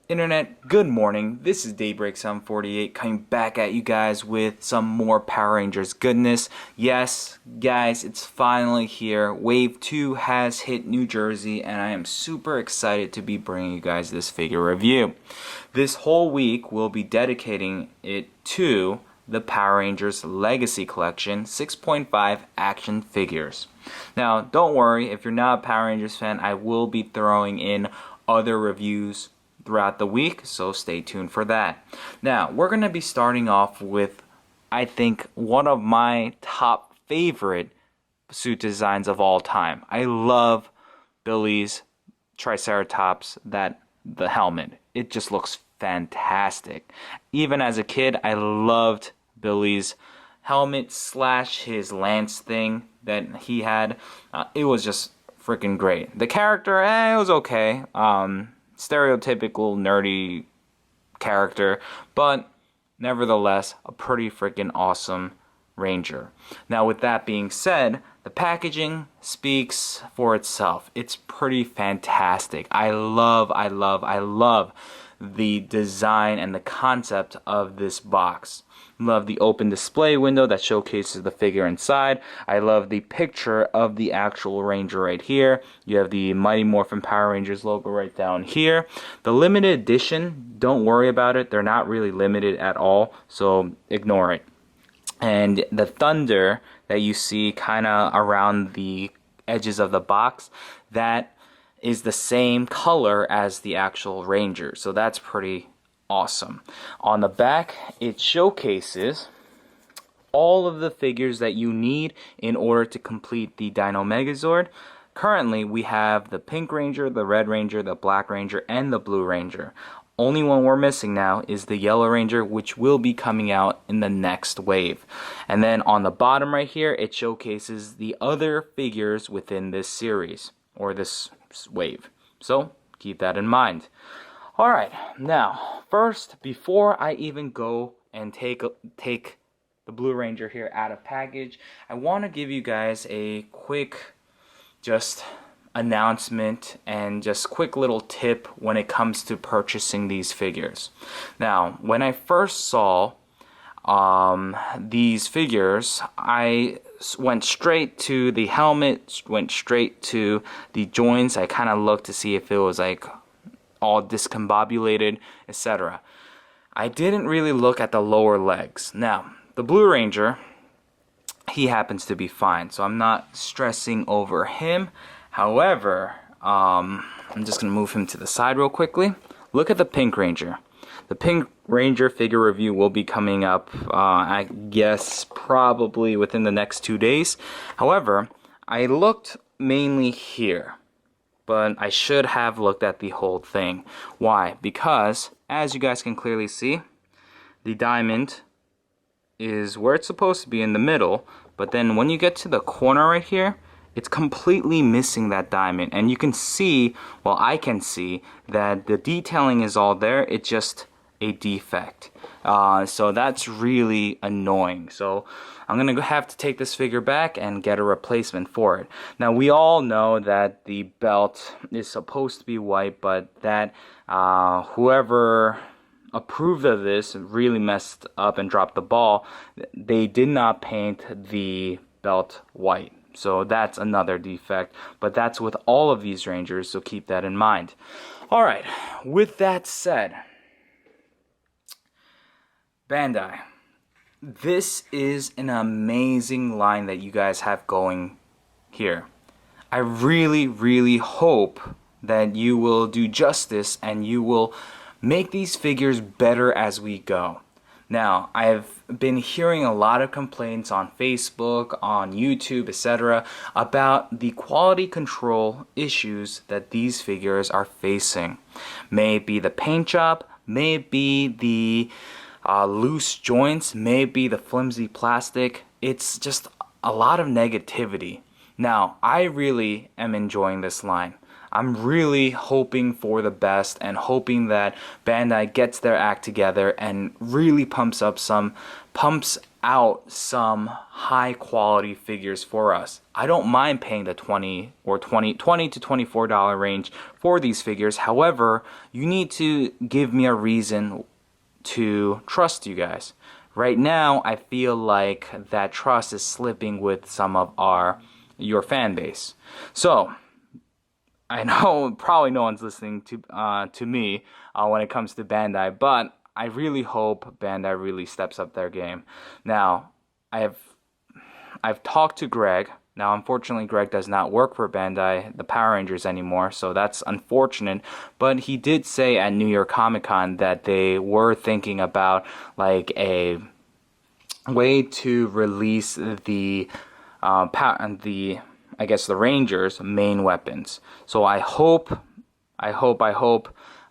Internet, good morning. This is Daybreak748 coming back at you guys with some more Power Rangers goodness. Yes, guys, it's finally here. Wave 2 has hit New Jersey, and I am super excited to be bringing you guys this figure review. This whole week, we'll be dedicating it to the Power Rangers Legacy Collection 6.5 action figures. Now, don't worry, if you're not a Power Rangers fan, I will be throwing in other reviews throughout the week, so stay tuned for that. Now, we're going to be starting off with, I think, one of my top favorite suit designs of all time. I love Billy's Triceratops, the helmet. It just looks fantastic. Even as a kid, I loved Billy's helmet slash his lance thing that he had. It was just freaking great. The character, it was okay. Stereotypical nerdy character, but nevertheless a pretty freaking awesome Ranger. Now, with that being said, the packaging speaks for itself. It's pretty fantastic. I love the design and the concept of this box. Love the open display window that showcases the figure inside. I love the picture of the actual Ranger right here. You have the Mighty Morphin Power Rangers logo right down here. The limited edition, don't worry about it. They're not really limited at all, so ignore it. And the thunder that you see kind of around the edges of the box, that is the same color as the actual Ranger, so that's pretty awesome. On the back, it showcases all of the figures that you need in order to complete the Dino Megazord. Currently, we have the Pink Ranger, the Red Ranger, the Black Ranger, and the Blue Ranger. Only one we're missing now is the Yellow Ranger, which will be coming out in the next wave. And then on the bottom right here, it showcases the other figures within this series, or this wave. So, keep that in mind. Alright, now, first, before I even go and take the Blue Ranger here out of package, I want to give you guys a quick just announcement and just quick little tip when it comes to purchasing these figures. Now, when I first saw these figures, I went straight to the helmet, went straight to the joints. I kind of looked to see if it was like all discombobulated, etc. I didn't really look at the lower legs. Now, the Blue Ranger, he happens to be fine, so I'm not stressing over him. However, I'm just going to move him to the side real quickly. Look at the Pink Ranger. The Pink Ranger figure review will be coming up, I guess, probably within the next 2 days. However, I looked mainly here, but I should have looked at the whole thing. Why? Because, as you guys can clearly see, the diamond is where it's supposed to be in the middle, but then when you get to the corner right here, it's completely missing that diamond. And you can see, well, I can see, that the detailing is all there. It's just a defect. So that's really annoying. So I'm going to have to take this figure back and get a replacement for it. Now, we all know that the belt is supposed to be white, but that whoever approved of this really messed up and dropped the ball. They did not paint the belt white. So that's another defect, but that's with all of these Rangers, so keep that in mind. Alright, with that said, Bandai, this is an amazing line that you guys have going here. I really hope that you will do justice and you will make these figures better as we go. Now, I've been hearing a lot of complaints on Facebook, on YouTube, etc. about the quality control issues that these figures are facing. May it be the paint job, may it be the loose joints, may it be the flimsy plastic. It's just a lot of negativity. Now, I really am enjoying this line. I'm really hoping for the best and hoping that Bandai gets their act together and really pumps out some high quality figures for us. I don't mind paying the $20 to $24 range for these figures. However, you need to give me a reason to trust you guys. Right now, I feel like that trust is slipping with some of your fan base. So I know probably no one's listening to me when it comes to Bandai, but I really hope Bandai really steps up their game. Now, I've talked to Greg. Now, unfortunately, Greg does not work for Bandai, the Power Rangers, anymore, so that's unfortunate. But he did say at New York Comic Con that they were thinking about like a way to release the I guess the Rangers' main weapons. So I hope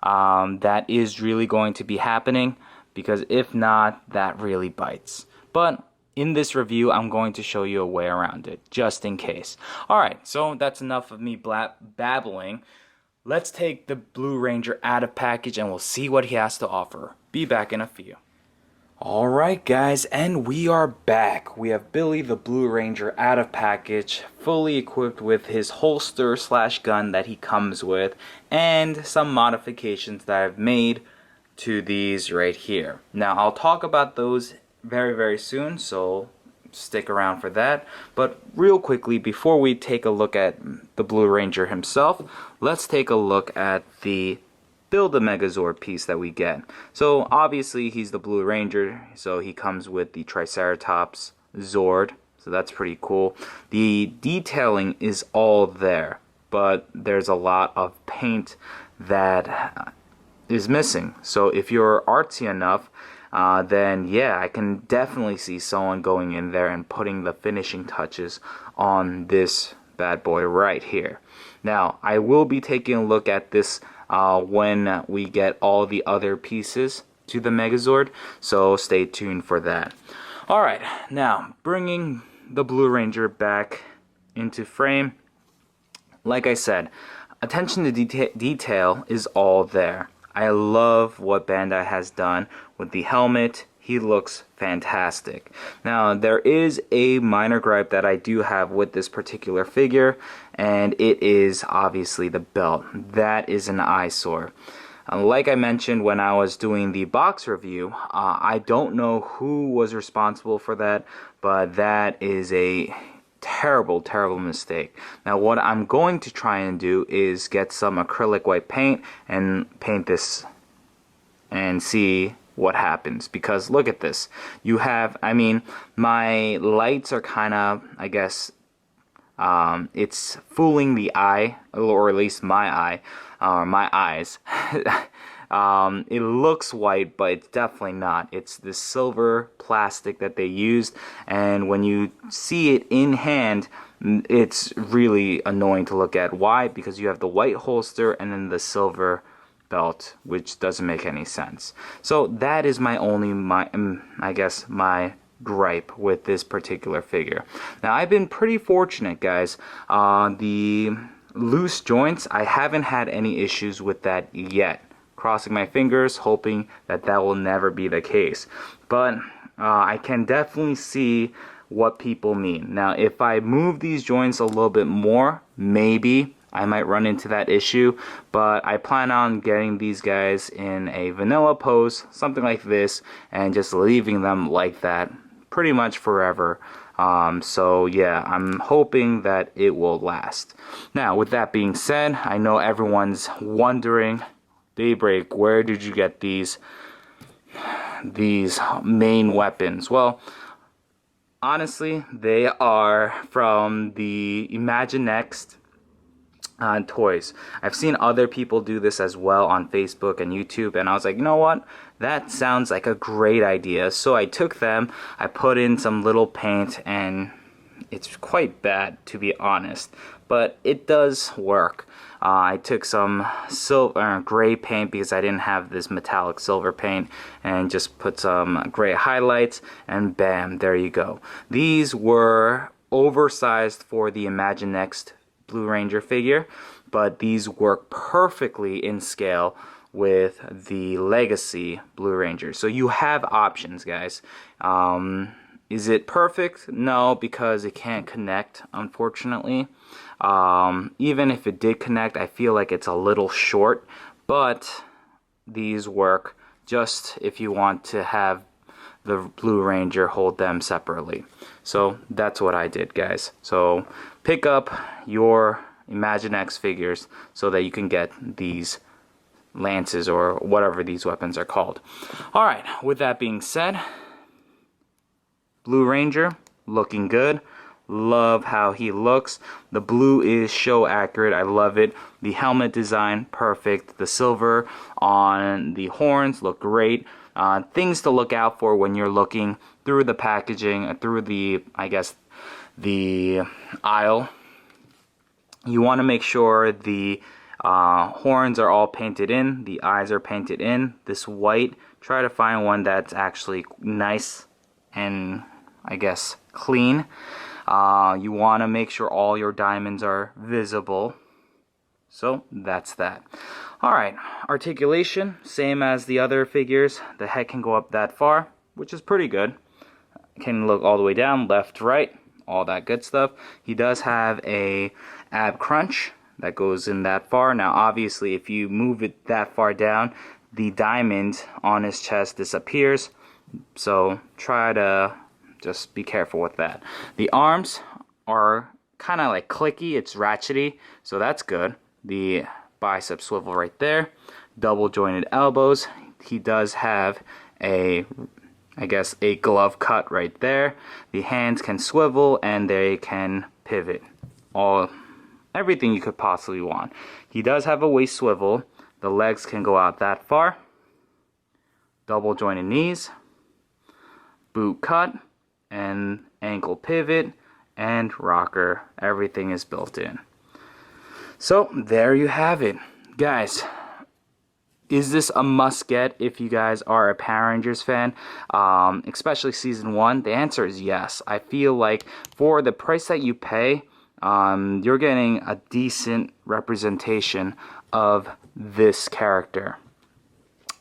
that is really going to be happening, because if not, that really bites. But in this review, I'm going to show you a way around it, just in case. Alright, so that's enough of me babbling. Let's take the Blue Ranger out of package and we'll see what he has to offer. Be back in a few. Alright guys, and we are back. We have Billy the Blue Ranger out of package, fully equipped with his holster / gun that he comes with, and some modifications that I've made to these right here. Now I'll talk about those very soon, so stick around for that. But real quickly, before we take a look at the Blue Ranger himself, let's take a look at the Build a Megazord piece that we get. So obviously he's the Blue Ranger, so he comes with the Triceratops Zord, so that's pretty cool. The detailing is all there, but there's a lot of paint that is missing. So if you're artsy enough, then yeah, I can definitely see someone going in there and putting the finishing touches on this bad boy right here. Now, I will be taking a look at this when we get all the other pieces to the Megazord, so stay tuned for that. Alright, now, bringing the Blue Ranger back into frame. Like I said, attention to detail is all there. I love what Bandai has done with the helmet. He looks fantastic. Now, there is a minor gripe that I do have with this particular figure, and it is obviously the belt. That is an eyesore. Like I mentioned when I was doing the box review, I don't know who was responsible for that, but that is a terrible mistake. Now what I'm going to try and do is get some acrylic white paint and paint this and see what happens, because look at this. You have, I mean, my lights are kind of, I guess, it's fooling the eye, or at least my eye, or my eyes. It looks white, but it's definitely not. It's the silver plastic that they used, and when you see it in hand, it's really annoying to look at. Why? Because you have the white holster and then the silver belt, which doesn't make any sense. So that is my only, I guess, my gripe with this particular figure. Now, I've been pretty fortunate, guys. The loose joints, I haven't had any issues with that yet. Crossing my fingers, hoping that that will never be the case. But I can definitely see what people mean. Now, if I move these joints a little bit more, maybe I might run into that issue, but I plan on getting these guys in a vanilla pose, something like this, and just leaving them like that pretty much forever. So yeah, I'm hoping that it will last. Now, with that being said, I know everyone's wondering, Daybreak, where did you get these main weapons? Well, honestly, they are from the Imaginext toys. I've seen other people do this as well on Facebook and YouTube, and I was like, you know what? That sounds like a great idea. So I took them, I put in some little paint, and it's quite bad, to be honest, but it does work. I took some silver, gray paint, because I didn't have this metallic silver paint, and just put some gray highlights, and bam, there you go. These were oversized for the Imaginext Blue Ranger figure, but these work perfectly in scale with the Legacy Blue Ranger. So you have options, guys. Is it perfect? No, because it can't connect, unfortunately. Even if it did connect, I feel like it's a little short, but these work just if you want to have the Blue Ranger hold them separately. So that's what I did, guys. So pick up your Imaginext figures so that you can get these lances or whatever these weapons are called. Alright, with that being said, Blue Ranger looking good. Love how he looks. The blue is show accurate. I love it. The helmet design, perfect. The silver on the horns look great. Things to look out for when you're looking through the packaging, through the, I guess, the aisle. You want to make sure the horns are all painted in, the eyes are painted in. This white, try to find one that's actually nice and, I guess, clean. You want to make sure all your diamonds are visible. So that's that. Alright, articulation, same as the other figures. The head can go up that far, which is pretty good. Can look all the way down, left, right, all that good stuff. He does have a ab crunch that goes in that far. Now obviously if you move it that far down, the diamond on his chest disappears. So try to just be careful with that. The arms are kind of like clicky, it's ratchety, so that's good. The bicep swivel right there, double jointed elbows. He does have a, I guess, a glove cut right there. The hands can swivel and they can pivot. Everything you could possibly want. He does have a waist swivel. The legs can go out that far. Double jointed knees, boot cut, and ankle pivot, and rocker. Everything is built in. So there you have it, guys. Is this a must get if you guys are a Power Rangers fan, especially season 1? The answer is yes. I feel like for the price that you pay, you're getting a decent representation of this character.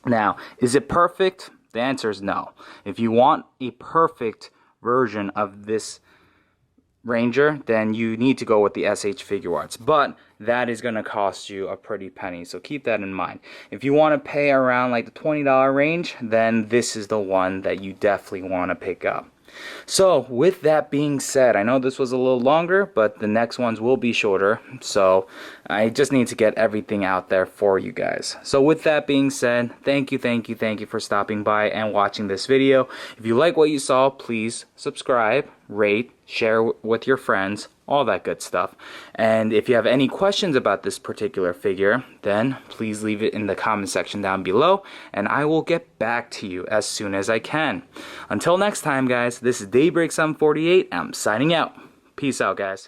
Now, is it perfect? The answer is no. If you want a perfect version of this Ranger, then you need to go with the SH Figure Arts, but that is going to cost you a pretty penny, so keep that in mind. If you want to pay around like the $20 range, then this is the one that you definitely want to pick up. So with that being said, I know this was a little longer, but the next ones will be shorter, so I just need to get everything out there for you guys. So with that being said, thank you for stopping by and watching this video. If you like what you saw, please subscribe, rate, share with your friends, all that good stuff. And if you have any questions about this particular figure, then please leave it in the comment section down below, and I will get back to you as soon as I can. Until next time, guys, this is Daybreak 748. I'm signing out. Peace out, guys.